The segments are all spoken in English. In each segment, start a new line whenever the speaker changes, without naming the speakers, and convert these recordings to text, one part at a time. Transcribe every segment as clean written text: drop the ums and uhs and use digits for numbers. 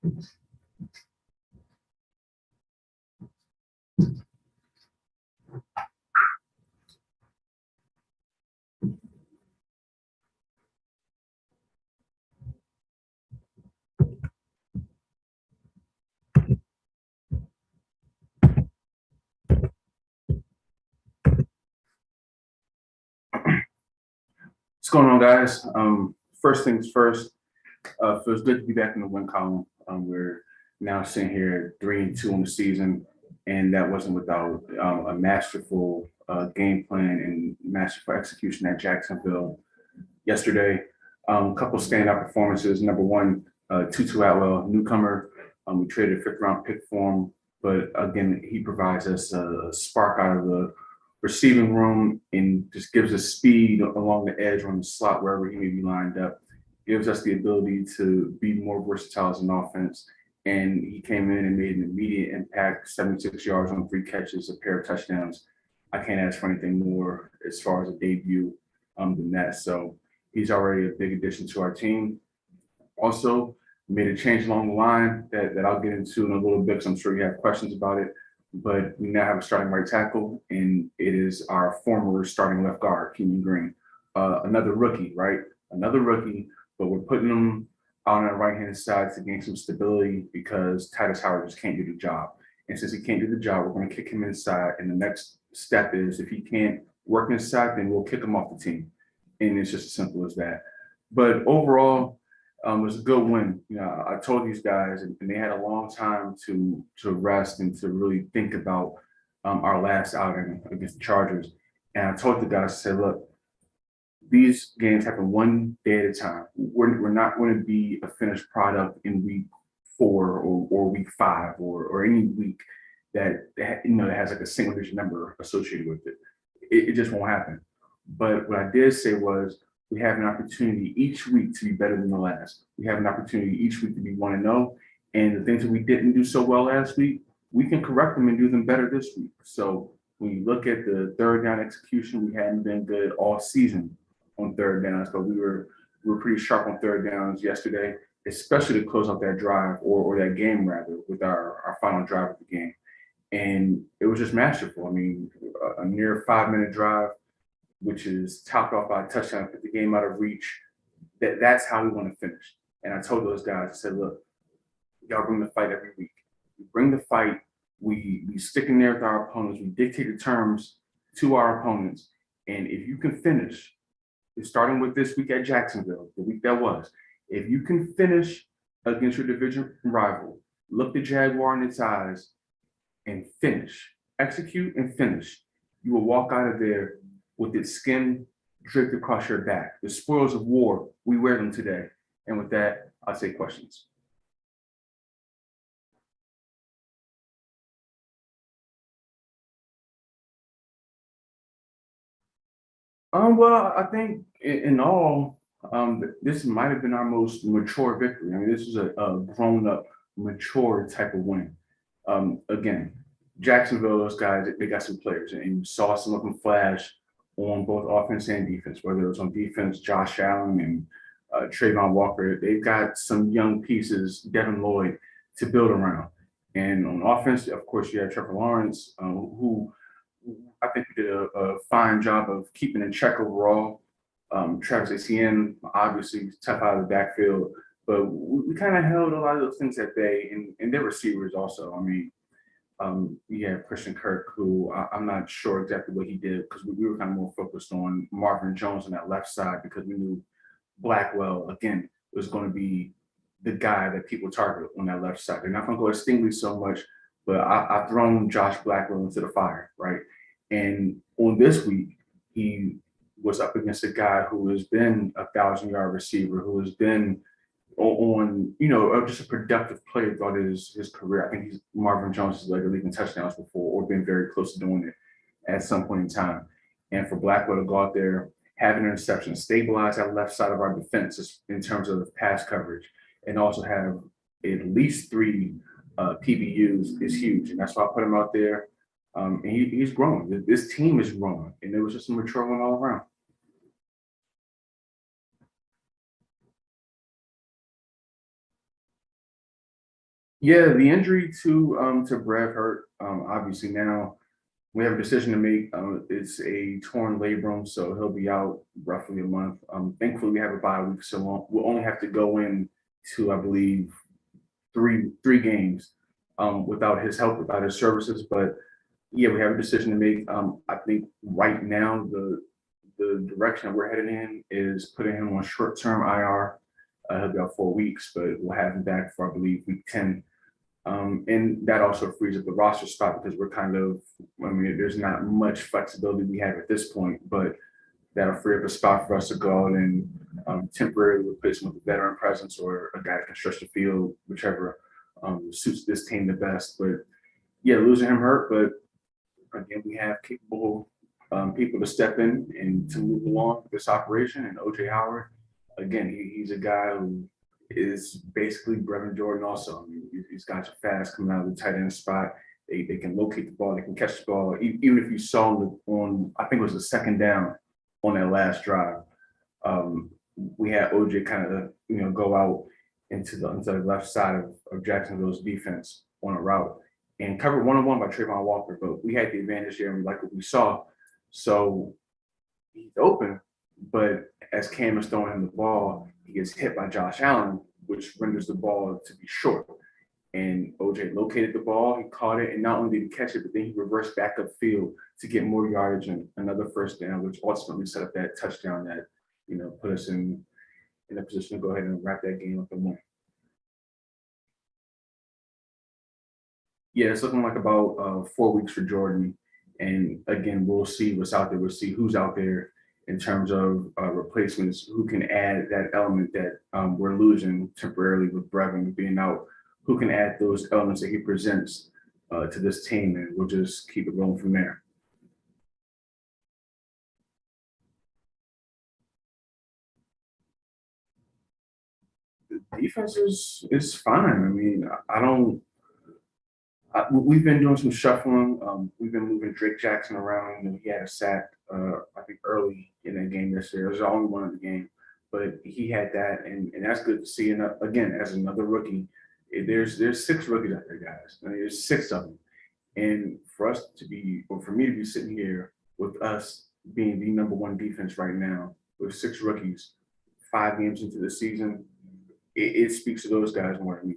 What's going on, guys? First things first, feels good to be back in the win column. We're now sitting here 3-2 on the season, and that wasn't without a masterful game plan and masterful execution at Jacksonville yesterday. A couple standout performances. Number one, Tutu Atwell, newcomer. We traded a fifth-round pick for him, but again, he provides us a spark out of the receiving room and just gives us speed along the edge or on the slot wherever he may be lined up. Gives us the ability to be more versatile as an offense. And he came in and made an immediate impact, 76 yards on 3 catches, a pair of touchdowns. I can't ask for anything more as far as a debut than that. So he's already a big addition to our team. Also, made a change along the line that I'll get into in a little bit because I'm sure you have questions about it. But we now have a starting right tackle, and it is our former starting left guard, Kenyon Green. Another rookie, right? Another rookie, but we're putting him on the right-hand side to gain some stability because Titus Howard just can't do the job. And since he can't do the job, we're going to kick him inside. And the next step is if he can't work inside, then we'll kick him off the team. And it's just as simple as that. But overall, it was a good win. You know, I told these guys, and they had a long time to rest and to really think about our last outing against the Chargers. And I told the guys, I said, look, these games happen one day at a time. We're not going to be a finished product in week 4 or week 5 or any week that has like a single digit number associated with it. It just won't happen. But what I did say was, we have an opportunity each week to be better than the last. We have an opportunity each week to be 1-0. And the things that we didn't do so well last week, we can correct them and do them better this week. So when you look at the third down execution, we hadn't been good all season on third downs, but we were pretty sharp on third downs yesterday, especially to close out that drive or that game rather with our final drive of the game. And it was just masterful. I mean, a near 5-minute drive, which is topped off by a touchdown, put the game out of reach. That's how we want to finish. And I told those guys, I said, look, y'all bring the fight every week. We bring the fight. We stick in there with our opponents. We dictate the terms to our opponents. And if you can finish, starting with this week at Jacksonville, the week that was, if you can finish against your division rival, look the Jaguar in its eyes and finish, execute and finish, you will walk out of there with its skin draped across your back. The spoils of war, we wear them today. And with that, I'll take questions. Well, I think in all, this might have been our most mature victory. I mean, this is a grown-up, mature type of win. Again, Jacksonville, those guys, they got some players, and you saw some of them flash on both offense and defense, whether it was on defense, Josh Allen and Trayvon Walker. They've got some young pieces, Devin Lloyd, to build around. And on offense, of course, you have Trevor Lawrence, who I think did a fine job of keeping in check overall. Travis Etienne, obviously, tough out of the backfield, but we kind of held a lot of those things at bay, and their receivers also. I mean, yeah, Christian Kirk, who I'm not sure exactly what he did because we were kind of more focused on Marvin Jones on that left side because we knew Blackwell, again, was going to be the guy that people target on that left side. They're not going to go to Stingley so much, but I've thrown Josh Blackwell into the fire, right? And on this week, he was up against a guy who has been a 1,000-yard receiver, who has been on, just a productive player throughout his career. I think Marvin Jones has led the league in touchdowns before or been very close to doing it at some point in time. And for Blackwell to go out there, have an interception, stabilize that left side of our defense in terms of pass coverage, and also have at least 3 PBUs is huge. And that's why I put him out there. And he's growing. This team is growing. And it was just a mature one all around. Yeah, the injury to Brad hurt. Obviously now we have a decision to make. It's a torn labrum, so he'll be out roughly a month. Thankfully we have a bye week, so we'll only have to go in to, I believe, three games without his help, without his services. But yeah, we have a decision to make. I think right now the direction that we're headed in is putting him on short-term IR. He'll be out 4 weeks, but we'll have him back for, I believe, week 10. And that also frees up the roster spot because we're kind of, I mean, there's not much flexibility we have at this point, but that'll free up a spot for us to go out and temporarily replace him with a veteran presence or a guy that can stretch the field, whichever suits this team the best. But yeah, losing him hurt, but again, we have capable people to step in and to move along with this operation. And OJ Howard, again, he's a guy who is basically Brevin Jordan also. I mean, these guys are fast coming out of the tight end spot. They can locate the ball, they can catch the ball. Even if you saw them on, I think it was the second down on that last drive, we had OJ kind of, go out into the left side of Jacksonville's defense on a route and covered one-on-one by Trayvon Walker. But we had the advantage there and we like what we saw. So he's open, but as Cam is throwing him the ball, he gets hit by Josh Allen, which renders the ball to be short. And OJ located the ball, he caught it, and not only did he catch it, but then he reversed back upfield to get more yardage and another first down, which ultimately set up that touchdown that, put us in a position to go ahead and wrap that game up and win. Yeah, it's looking like about 4 weeks for Jordan. And again, we'll see what's out there. We'll see who's out there in terms of replacements, who can add that element that we're losing temporarily with Brevin being out, who can add those elements that he presents to this team, and we'll just keep it rolling from there. The defense is fine. I mean, I don't. We've been doing some shuffling. We've been moving Drake Jackson around. He had a sack, I think, early in that game yesterday. It was the only one in the game, but he had that, and that's good to see. And again, as another rookie, there's six rookies out there, guys. I mean, there's six of them, and for us to be, or for me to be sitting here with us being the number one defense right now with six rookies, 5 games into the season, it speaks to those guys more than me.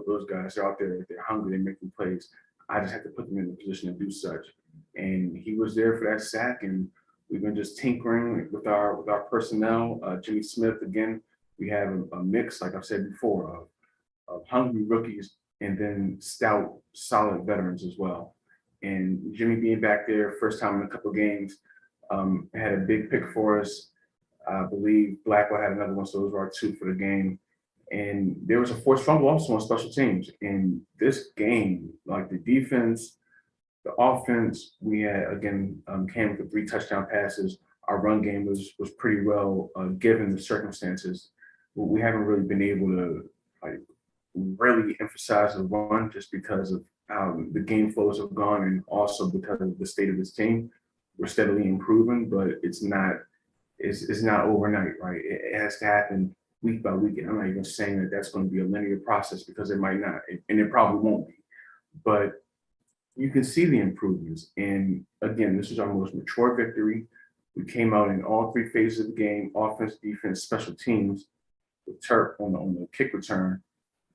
Those guys are out there, they're hungry, they're making plays. I just have to put them in a position to do such. And he was there for that sack, and we've been just tinkering with our personnel. Jimmy Smith, again, we have a mix, like I've said before, of hungry rookies and then stout, solid veterans as well. And Jimmy being back there, first time in a couple of games, had a big pick for us. I believe Blackwell had another one, so those were our two for the game. And there was a forced fumble also on special teams. In this game, like the defense, the offense, we had again came with the 3 touchdown passes. Our run game was pretty well given the circumstances. We haven't really been able to like really emphasize the run just because of how the game flows have gone and also because of the state of this team. We're steadily improving, but it's not overnight, right? It has to happen week by week. And I'm not even saying that that's going to be a linear process because it might not, and it probably won't be. But you can see the improvements. And again, this is our most mature victory. We came out in all 3 phases of the game: offense, defense, special teams. With Turk on the kick return,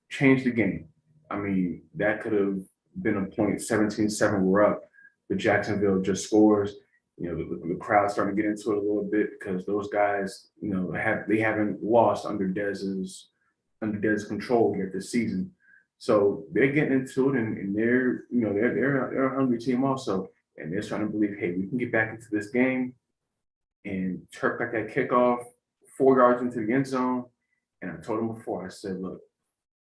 changed the game. I mean, that could have been a point 17-7, we're up. But Jacksonville just scores. The crowd's starting to get into it a little bit because those guys, they haven't lost under Dez's control yet this season. So they're getting into it, and they're a hungry team also, and they're starting to believe, hey, we can get back into this game. And Turk got that kickoff 4 yards into the end zone, and I told him before, I said, look,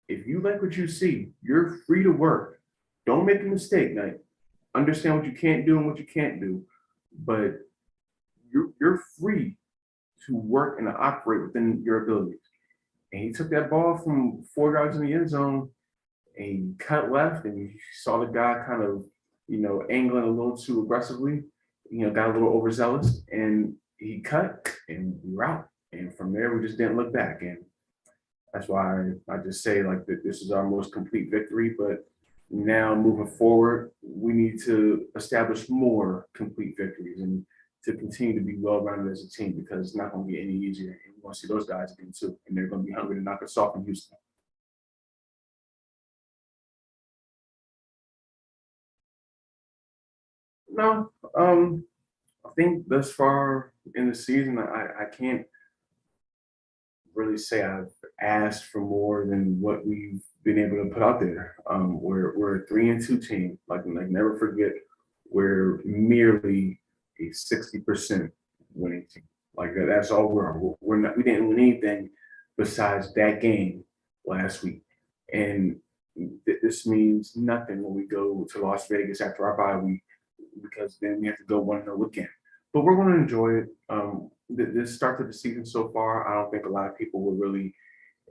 if you like what you see, you're free to work. Don't make a mistake. Like, understand what you can't do and what you can't do, but you're free to work and to operate within your abilities. And he took that ball from 4 yards in the end zone and he cut left, and you saw the guy kind of, angling a little too aggressively, got a little overzealous, and he cut, and we were out. And from there, we just didn't look back. And that's why I just say, like, the this is our most complete victory, but now moving forward, we need to establish more complete victories and to continue to be well-rounded as a team because it's not going to get any easier. And we want to see those guys again too, and they're going to be hungry to knock us off in Houston. No, I think thus far in the season, I can't really say I've asked for more than what we've been able to put out there. We're a 3-2 team. Like never forget, we're merely a 60% winning team. Like that's all we're on. We're not. We didn't win anything besides that game last week, and this means nothing when we go to Las Vegas after our bye week because then we have to go 1-0 again. But we're going to enjoy it. This start to the season so far, I don't think a lot of people were really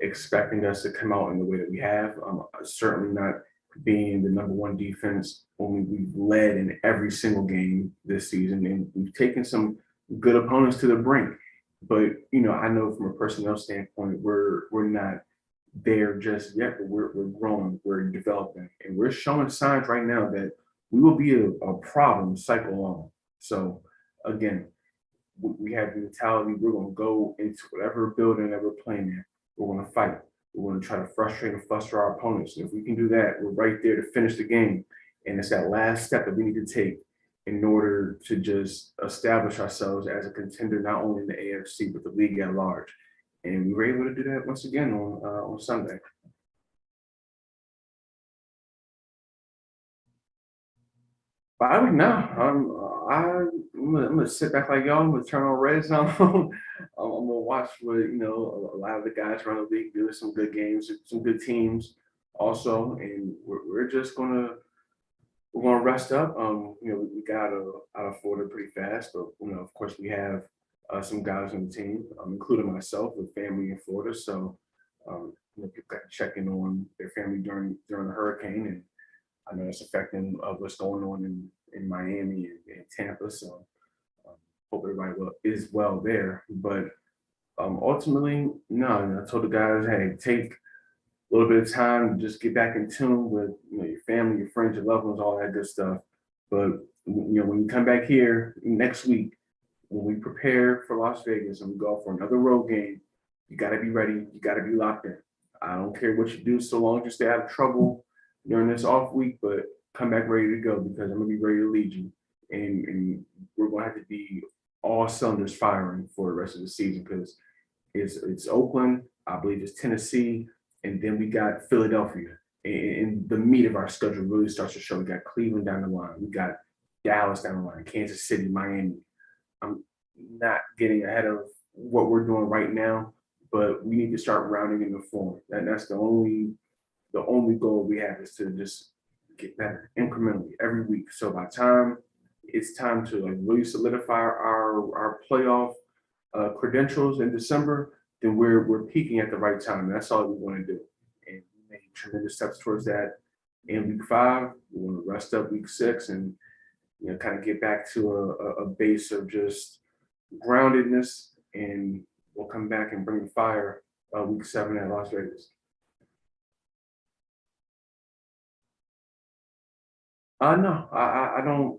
expecting us to come out in the way that we have. Certainly not being the number one defense when we've led in every single game this season, and we've taken some good opponents to the brink. But I know from a personnel standpoint, we're not there just yet, but we're growing, we're developing, and we're showing signs right now that we will be a problem cycle long. So again, we have the mentality we're going to go into whatever building that we're playing in. We're going to fight. We're going to try to frustrate and fluster our opponents. And if we can do that, we're right there to finish the game. And it's that last step that we need to take in order to just establish ourselves as a contender, not only in the AFC, but the league at large. And we were able to do that once again on Sunday. But I would know. I'm gonna sit back like y'all. I'm gonna turn on Red Zone. I'm gonna watch what a lot of the guys around the league do. Some good games, some good teams, also, and we're just gonna rest up. We got out of Florida pretty fast, but of course, we have some guys on the team, including myself, with family in Florida. So, people got to check in on their family during the hurricane, and I know it's affecting what's going on in Miami and Tampa. So, hope everybody is well there. But ultimately, no. I told the guys, hey, take a little bit of time to just get back in tune with your family, your friends, your loved ones, all that good stuff. But when you come back here next week, when we prepare for Las Vegas and we go for another road game, you got to be ready. You got to be locked in. I don't care what you do, so long as you stay out of trouble during this off week, but come back ready to go because I'm gonna be ready to lead you, and we're gonna have to be all cylinders firing for the rest of the season because it's Oakland, I believe it's Tennessee, and then we got Philadelphia, and the meat of our schedule really starts to show. We got Cleveland down the line, we got Dallas down the line, Kansas City, Miami. I'm not getting ahead of what we're doing right now, but we need to start rounding in the form. That's the only goal we have is to just get better incrementally every week. So by time it's time to really solidify our playoff credentials in December, then we're peaking at the right time. That's all we want to do. And we made tremendous steps towards that in week 5. We want to rest up week 6 and kind of get back to a base of just groundedness, and we'll come back and bring the fire week 7 at Las Vegas. No, I don't.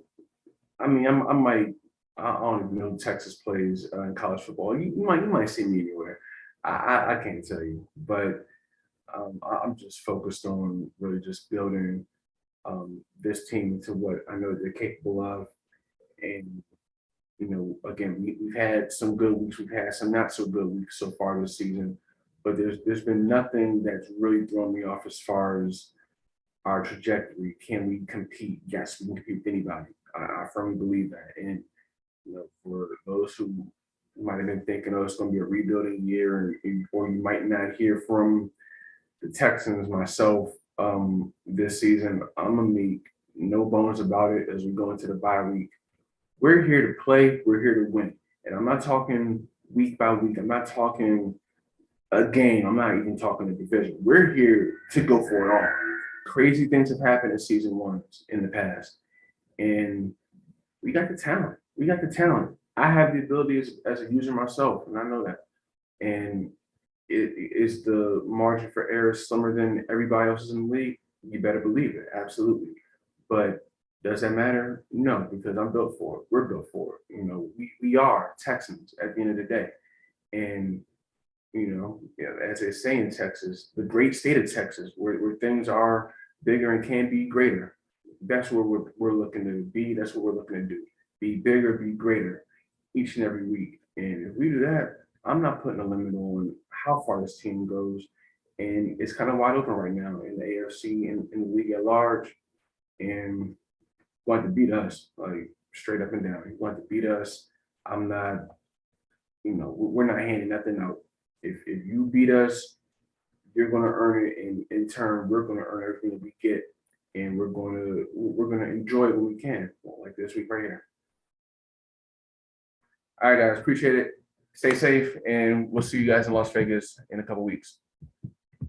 I mean, I might. I don't even know who Texas plays in college football. You might see me anywhere. I can't tell you, but I'm just focused on really just building this team into what I know they're capable of. And again, we've had some good weeks, we've had some not so good weeks so far this season, but there's been nothing that's really thrown me off as far as our trajectory. Can we compete? Yes, we can compete with anybody. I firmly believe that. And for those who might have been thinking, oh, it's going to be a rebuilding year, or you might not hear from the Texans, myself, this season, I'm gonna make no bones about it as we go into the bye week. We're here to play. We're here to win. And I'm not talking week by week. I'm not talking a game. I'm not even talking a division. We're here to go for it all. Crazy things have happened in season 1 in the past, and we got the talent. We got the talent. I have the ability as a user myself, and I know that. And Is the margin for error slimmer than everybody else's in the league? You better believe it, absolutely. But does that matter? No, because I'm built for it. We're built for it. We are Texans at the end of the day. And yeah, as they say in Texas, the great state of Texas, where things are bigger and can be greater. That's where we're looking to be. That's what we're looking to do. Be bigger, be greater each and every week. And if we do that, I'm not putting a limit on how far this team goes. And it's kind of wide open right now in the AFC and in the league at large. And want to beat us, like straight up and down. He want to beat us. I'm not, we're not handing nothing out. If you beat us, you're going to earn it, and in turn, we're going to earn everything that we get, and we're gonna enjoy it when we can, like this week right here. All right, guys, appreciate it. Stay safe, and we'll see you guys in Las Vegas in a couple weeks.